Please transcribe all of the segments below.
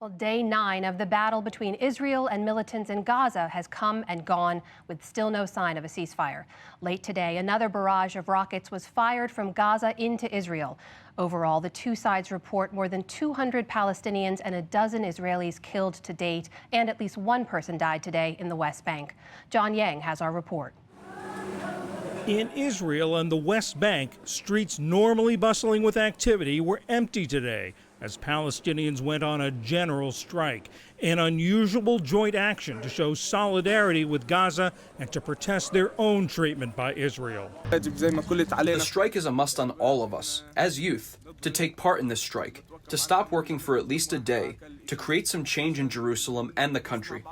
Well, day 9 of the battle between Israel and militants in Gaza has come and gone with still no sign of a ceasefire. Late today, another barrage of rockets was fired from Gaza into Israel. Overall, the two sides report more than 200 Palestinians and a dozen Israelis killed to date, and at least one person died today in the West Bank. John Yang has our report. In Israel and the West Bank, streets normally bustling with activity were empty today as Palestinians went on a general strike, an unusual joint action to show solidarity with Gaza and to protest their own treatment by Israel. The strike is a must on all of us, as youth, to take part in this strike, to stop working for at least a day, to create some change in Jerusalem and the country.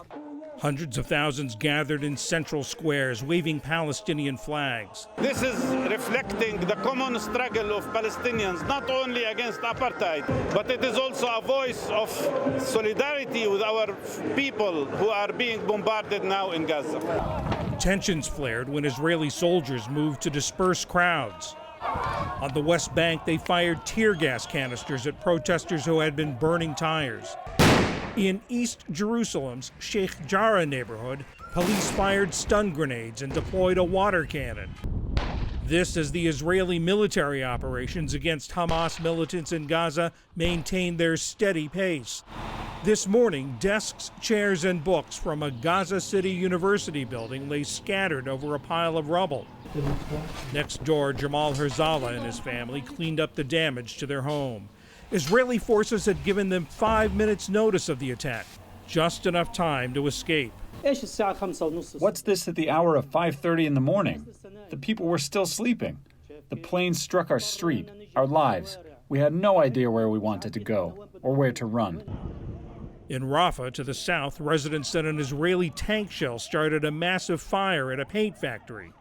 Hundreds of thousands gathered in central squares, waving Palestinian flags. This is reflecting the common struggle of Palestinians, not only against apartheid, but it is also a voice of solidarity with our people who are being bombarded now in Gaza. Tensions flared when Israeli soldiers moved to disperse crowds. On the West Bank, they fired tear gas canisters at protesters who had been burning tires. In East Jerusalem's Sheikh Jarrah neighborhood, police fired stun grenades and deployed a water cannon. This as the Israeli military operations against Hamas militants in Gaza maintain their steady pace. This morning, desks, chairs, and books from a Gaza City University building lay scattered over a pile of rubble. Next door, Jamal Herzallah and his family cleaned up the damage to their home. Israeli forces had given them 5 minutes notice of the attack, just enough time to escape. What's this at the hour of 5:30 in the morning? The people were still sleeping. The plane struck our street, our lives. We had no idea where we wanted to go or where to run. In Rafah, to the south, residents said an Israeli tank shell started a massive fire at a paint factory.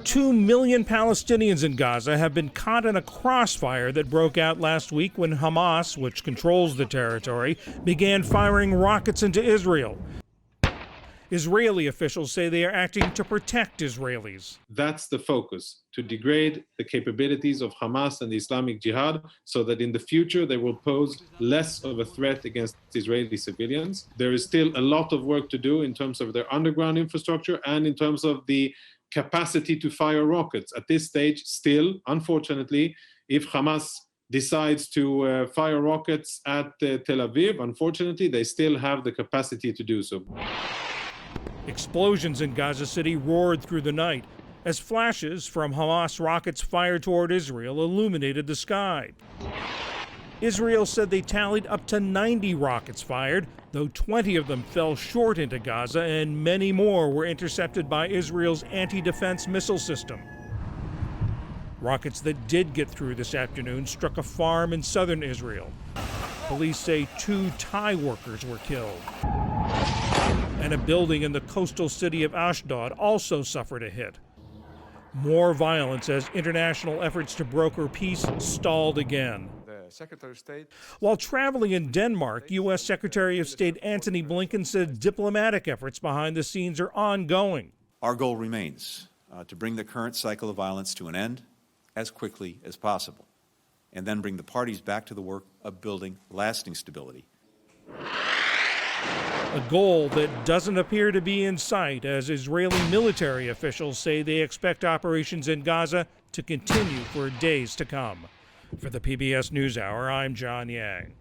2 million Palestinians in Gaza have been caught in a crossfire that broke out last week when Hamas, which controls the territory, began firing rockets into Israel. Israeli officials say they are acting to protect Israelis. That's the focus, to degrade the capabilities of Hamas and the Islamic Jihad so that in the future they will pose less of a threat against Israeli civilians. There is still a lot of work to do in terms of their underground infrastructure and in terms of the capacity to fire rockets. At this stage, still, unfortunately, if Hamas decides to fire rockets at Tel Aviv, unfortunately, they still have the capacity to do so. Explosions in Gaza City roared through the night as flashes from Hamas rockets fired toward Israel illuminated the sky. Israel said they tallied up to 90 rockets fired, though 20 of them fell short into Gaza and many more were intercepted by Israel's anti-defense missile system. Rockets that did get through this afternoon struck a farm in southern Israel. Police say 2 Thai workers were killed. And a building in the coastal city of Ashdod also suffered a hit. More violence as international efforts to broker peace stalled again. While traveling in Denmark, U.S. Secretary of State Antony Blinken said diplomatic efforts behind the scenes are ongoing. Our goal remains to bring the current cycle of violence to an end as quickly as possible, and then bring the parties back to the work of building lasting stability. A goal that doesn't appear to be in sight as Israeli military officials say they expect operations in Gaza to continue for days to come. For the PBS NewsHour, I'm John Yang.